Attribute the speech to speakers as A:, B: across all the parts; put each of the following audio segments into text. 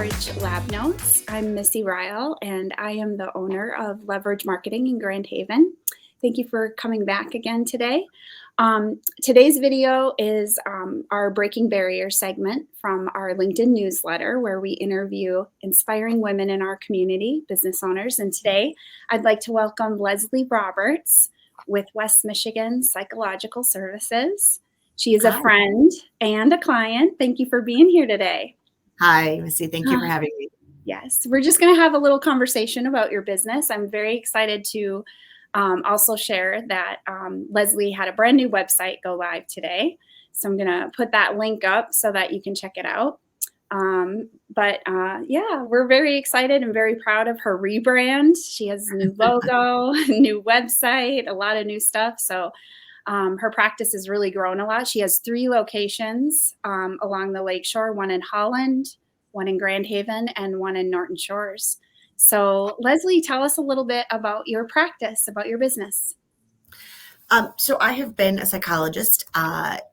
A: Leverage Lab Notes. I'm Missy Ryle, and I am the owner of Leverage Marketing in Grand Haven. Thank you for coming back again today. Today's video is our Breaking Barriers segment from our LinkedIn newsletter, where we interview inspiring women in our community, business owners. And today, I'd like to welcome Leslie Roberts with West Michigan Psychological Services. She is a friend and a client. Thank you for being here today.
B: Hi, Missy. Thank you for having me.
A: Yes, we're just going to have a little conversation about your business. I'm very excited to also share that Leslie had a brand new website go live today. So I'm going to put that link up so that you can check it out. Yeah, we're very excited and very proud of her rebrand. She has a new logo, new website, a lot of new stuff. So her practice has really grown a lot. She has 3 locations along the Lakeshore, one in Holland, one in Grand Haven, and one in Norton Shores. So Leslie, tell us a little bit about your practice, about your business.
B: So I have been a psychologist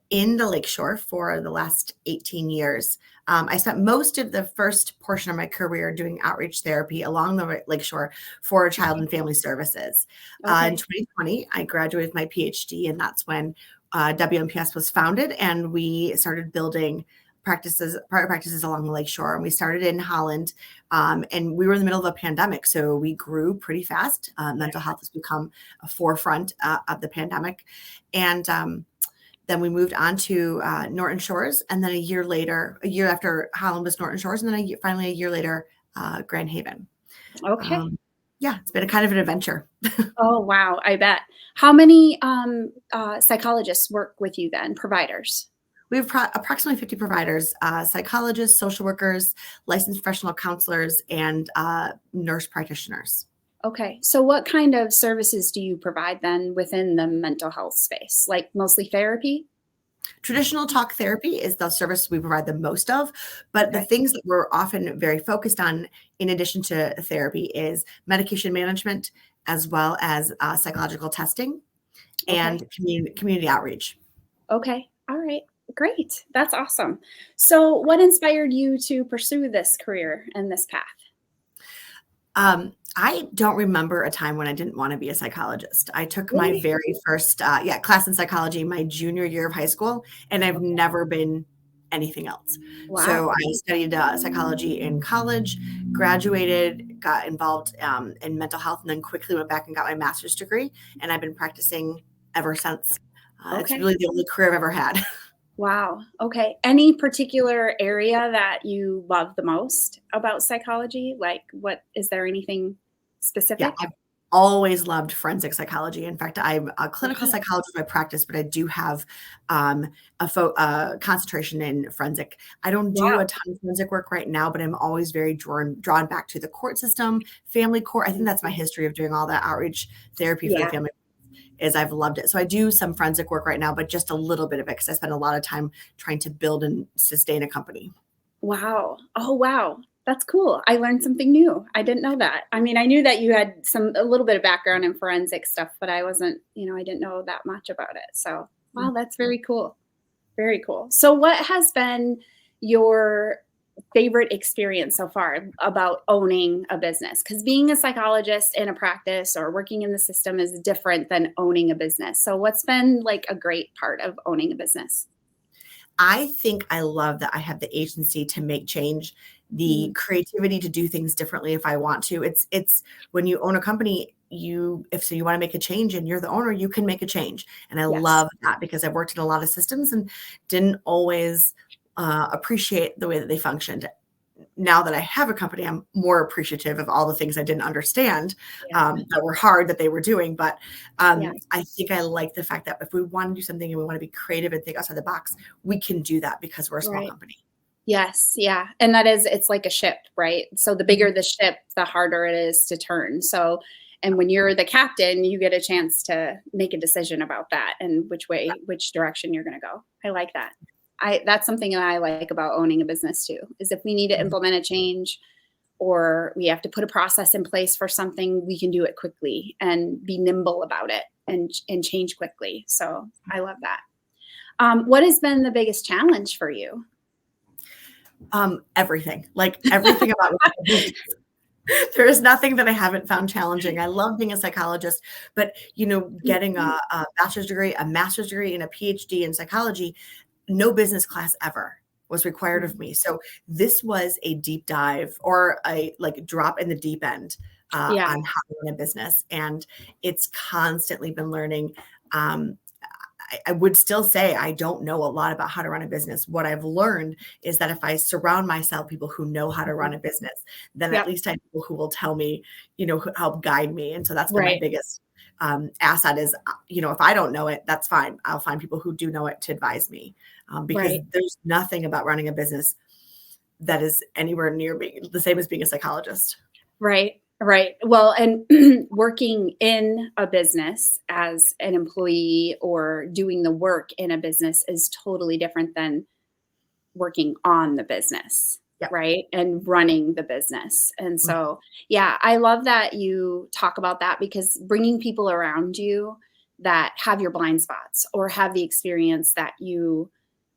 B: in the Lakeshore for the last 18 years. I spent most of the first portion of my career doing outreach therapy along the Lakeshore for child and family services. In 2020, I graduated with my Ph.D., and that's when WMPS was founded, and we started building private practices along the Lakeshore. And we started in Holland, and we were in the middle of a pandemic, so we grew pretty fast. Mental health has become a forefront of the pandemic. And then we moved on to Norton Shores, and then a year after Holland was Norton Shores, and then finally a year later, Grand Haven.
A: Okay.
B: Yeah, it's been a kind of an adventure.
A: Oh, wow. I bet. How many psychologists work with you then, providers?
B: We have approximately 50 providers, psychologists, social workers, licensed professional counselors, and nurse practitioners.
A: Okay. So what kind of services do you provide then within the mental health space? Like mostly therapy?
B: Traditional talk therapy is the service we provide the most of, but the things that we're often very focused on in addition to therapy is medication management, as well as psychological testing and community outreach.
A: Okay. All right. Great. That's awesome. So what inspired you to pursue this career and this path?
B: I don't remember a time when I didn't want to be a psychologist. I took my very first class in psychology my junior year of high school, and I've never been anything else. Wow. So I studied psychology in college, graduated, got involved in mental health, and then quickly went back and got my master's degree. And I've been practicing ever since. It's really the only career I've ever had.
A: Wow. Okay. Any particular area that you love the most about psychology? Like is there anything specific?
B: Yeah, I've always loved forensic psychology. In fact, I'm a clinical psychologist by practice, but I do have a concentration in forensic. I don't do a ton of forensic work right now, but I'm always very drawn back to the court system, family court. I think that's my history of doing all that outreach therapy for the family. Is I've loved it. So I do some forensic work right now, but just a little bit of it because I spend a lot of time trying to build and sustain a company.
A: Wow. Oh, wow. That's cool. I learned something new. I didn't know that. I mean, I knew that you had a little bit of background in forensic stuff, but I wasn't, I didn't know that much about it. So, wow, that's very cool. Very cool. So what has been your favorite experience so far about owning a business? Because being a psychologist in a practice or working in the system is different than owning a business. So what's been like a great part of owning a business?
B: I think I love that I have the agency to make change, the creativity to do things differently if I want to. It's when you own a company, if you want to make a change and you're the owner, you can make a change. And I love that because I've worked in a lot of systems and didn't always appreciate the way that they functioned. Now that I have a company, I'm more appreciative of all the things I didn't understand that were hard that they were doing. But I think I like the fact that if we want to do something and we want to be creative and think outside the box, we can do that because we're a small company.
A: Yes. Yeah. And it's like a ship, right? So the bigger the ship, the harder it is to turn. So, and when you're the captain, you get a chance to make a decision about that and which direction you're going to go. I like that. That's something that I like about owning a business too, is if we need to implement a change or we have to put a process in place for something, we can do it quickly and be nimble about it and change quickly. So I love that. What has been the biggest challenge for you?
B: Everything, like everything about it. There is nothing that I haven't found challenging. I love being a psychologist, but getting a bachelor's degree, a master's degree, and a PhD in psychology, no business class ever was required of me. So this was a deep dive, or a like drop in the deep end
A: Yeah,
B: on how to run a business, and it's constantly been learning. Um, I would still say I don't know a lot about how to run a business. What I've learned is that if I surround myself people who know how to run a business, then at
A: yep,
B: least I have people who will tell me, who help guide me. And so that's been my
A: right,
B: biggest asset is, if I don't know it, that's fine. I'll find people who do know it to advise me, because
A: right.
B: there's nothing about running a business that is anywhere near being the same as being a psychologist.
A: Right, right. Well, and working in a business as an employee or doing the work in a business is totally different than working on the business,
B: Yep.
A: right? And running the business. And
B: Mhm.
A: so, yeah, I love that you talk about that, because bringing people around you that have your blind spots or have the experience that you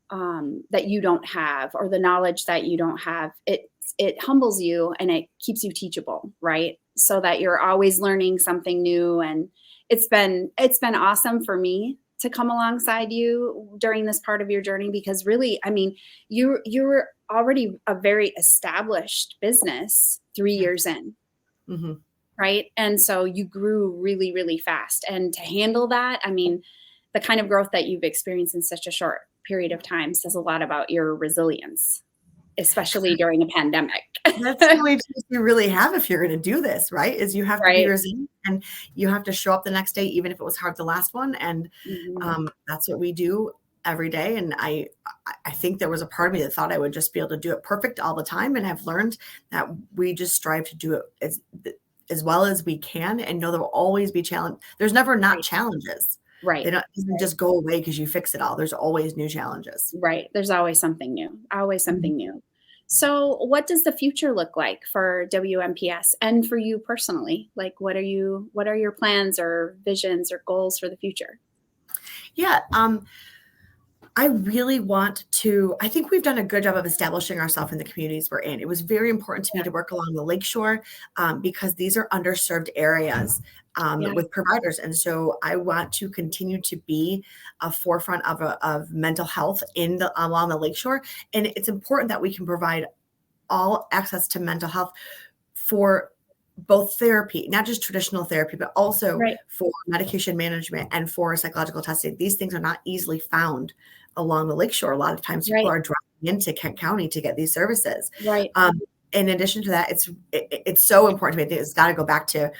A: don't have, or the knowledge that you don't have, it humbles you and it keeps you teachable, right? So that you're always learning something new. And it's been awesome for me to come alongside you during this part of your journey, because really, I mean, you're already a very established business 3
B: Yeah.
A: years in,
B: Hmm.
A: right? And so you grew really, really fast. And to handle that, I mean, the kind of growth that you've experienced in such a short period of time says a lot about your resilience, especially during a pandemic.
B: That's the only choice you really have if you're going to do this, right? Is you have to be
A: Right.
B: resilient, and you have to show up the next day, even if it was hard the last one. And
A: Mhm.
B: that's what we do every day. And I think there was a part of me that thought I would just be able to do it perfect all the time. And I've learned that we just strive to do it as well as we can, and know there will always be challenge. There's never not
A: Right.
B: challenges. They
A: Right.
B: don't even
A: Right.
B: just go away because you fix it all. There's always new challenges.
A: Right. There's always something new. Always
B: Mhm.
A: something new. So, what does the future look like for WMPS and for you personally? Like, what are your plans or visions or goals for the future?
B: Yeah. I really want to. I think we've done a good job of establishing ourselves in the communities we're in. It was very important to me to work along the Lakeshore, because these are underserved areas
A: Yeah.
B: with providers. And so I want to continue to be a forefront of mental health along the Lakeshore. And it's important that we can provide all access to mental health for both therapy, not just traditional therapy, but also
A: Right.
B: for medication management and for psychological testing. These things are not easily found along the lakeshore. A lot of times people
A: Right.
B: are driving into Kent County to get these services.
A: Right.
B: In addition to that, it's so important to me. I think it's got to go back to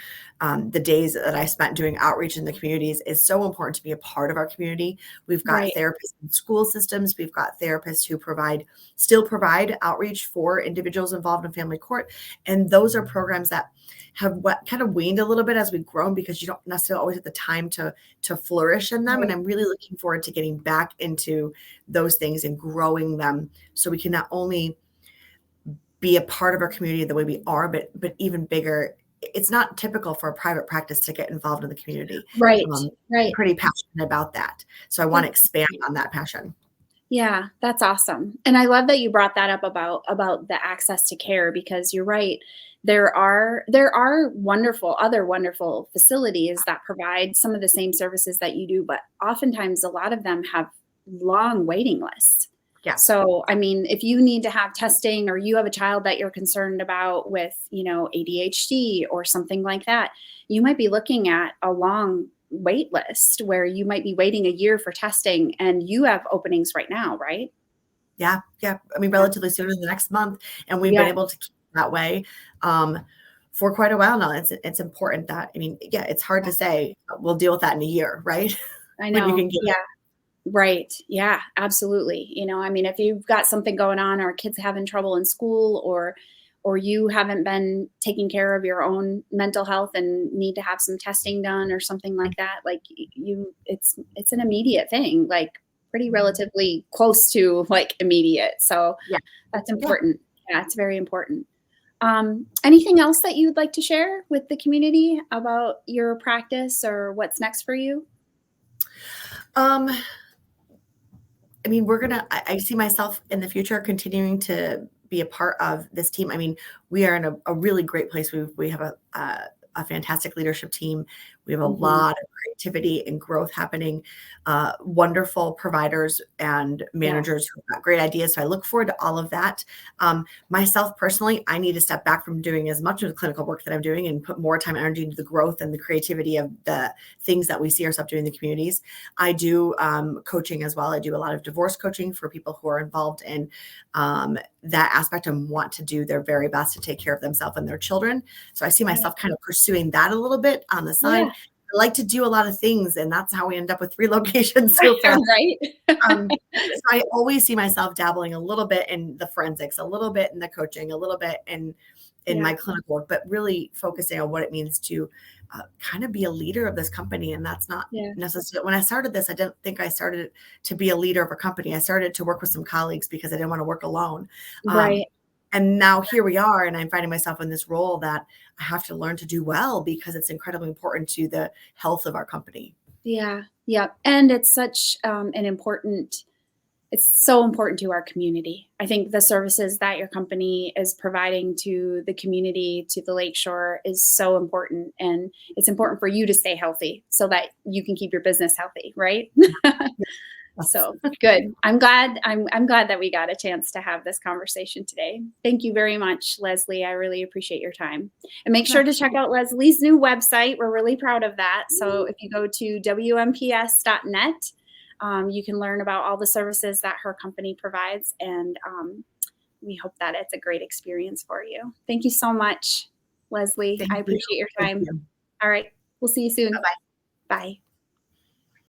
B: the days that I spent doing outreach in the communities. It's so important to be a part of our community. We've got
A: Right.
B: therapists in school systems. We've got therapists who still provide outreach for individuals involved in family court. And those are programs that have kind of waned a little bit as we've grown, because you don't necessarily always have the time to flourish in them. And
A: Right.
B: I'm really looking forward to getting back into those things and growing them, so we can not only be a part of our community the way we are, but even bigger. It's not typical for a private practice to get involved in the community.
A: Right.
B: I'm
A: Right.
B: pretty passionate about that. So I want to
A: That's
B: expand
A: great.
B: on that passion.
A: Yeah, that's awesome. And I love that you brought that up about the access to care, because you're right. There are wonderful facilities that provide some of the same services that you do, but oftentimes a lot of them have long waiting lists.
B: Yeah.
A: So, I mean, if you need to have testing, or you have a child that you're concerned about with, ADHD or something like that, you might be looking at a long wait list where you might be waiting a year for testing, and you have openings right now, right?
B: Yeah. Yeah. I mean,
A: Yeah.
B: relatively soon in the next month. And we've been
A: Yeah.
B: able to keep it that way for quite a while now. It's important that, I mean, yeah, it's hard to say we'll deal with that in a year, right?
A: I
B: When you
A: know.
B: can get
A: Yeah.
B: it.
A: Right. Yeah, absolutely. I mean, if you've got something going on, or kids having trouble in school, or you haven't been taking care of your own mental health and need to have some testing done or something like that, like it's an immediate thing, like pretty relatively close to like immediate. So
B: Yeah.
A: that's
B: Yeah.
A: important. Yeah, it's very important. Anything else that you'd like to share with the community about your practice or what's next for you?
B: Um, I mean, I see myself in the future continuing to be a part of this team. I mean, we are in a really great place. We have a fantastic leadership team. We have a
A: Mhm.
B: lot of creativity and growth happening, wonderful providers and
A: Yeah.
B: managers who've got great ideas. So I look forward to all of that. Myself personally, I need to step back from doing as much of the clinical work that I'm doing and put more time and energy into the growth and the creativity of the things that we see ourselves doing in the communities. I do coaching as well. I do a lot of divorce coaching for people who are involved in that aspect and want to do their very best to take care of themselves and their children. So I see myself kind of pursuing that a little bit on the side.
A: Yeah.
B: I like to do a lot of things, and that's how we end up with 3 locations so fast.
A: Right.
B: So I always see myself dabbling a little bit in the forensics, a little bit in the coaching, a little bit in my
A: Yeah.
B: clinical work, but really focusing on what it means to kind of be a leader of this company. And that's not
A: Yeah.
B: necessarily, when I started this, I didn't think I started to be a leader of a company. I started to work with some colleagues because I didn't want to work alone.
A: Right.
B: And now here we are, and I'm finding myself in this role that I have to learn to do well because it's incredibly important to the health of our company.
A: Yeah. Yeah. And it's such it's so important to our community. I think the services that your company is providing to the community, to the Lakeshore, is so important. And it's important for you to stay healthy so that you can keep your business healthy, right?
B: Yes.
A: So good. I'm glad. I'm glad that we got a chance to have this conversation today. Thank you very much, Leslie. I really appreciate your time. And make sure to check out Leslie's new website. We're really proud of that. So if you go to WMPS.net, you can learn about all the services that her company provides. And we hope that it's a great experience for you. Thank you so much, Leslie.
B: Thank
A: I
B: you.
A: appreciate your
B: Thank
A: time.
B: you.
A: All right. We'll see you soon.
B: Bye-bye.
A: Bye.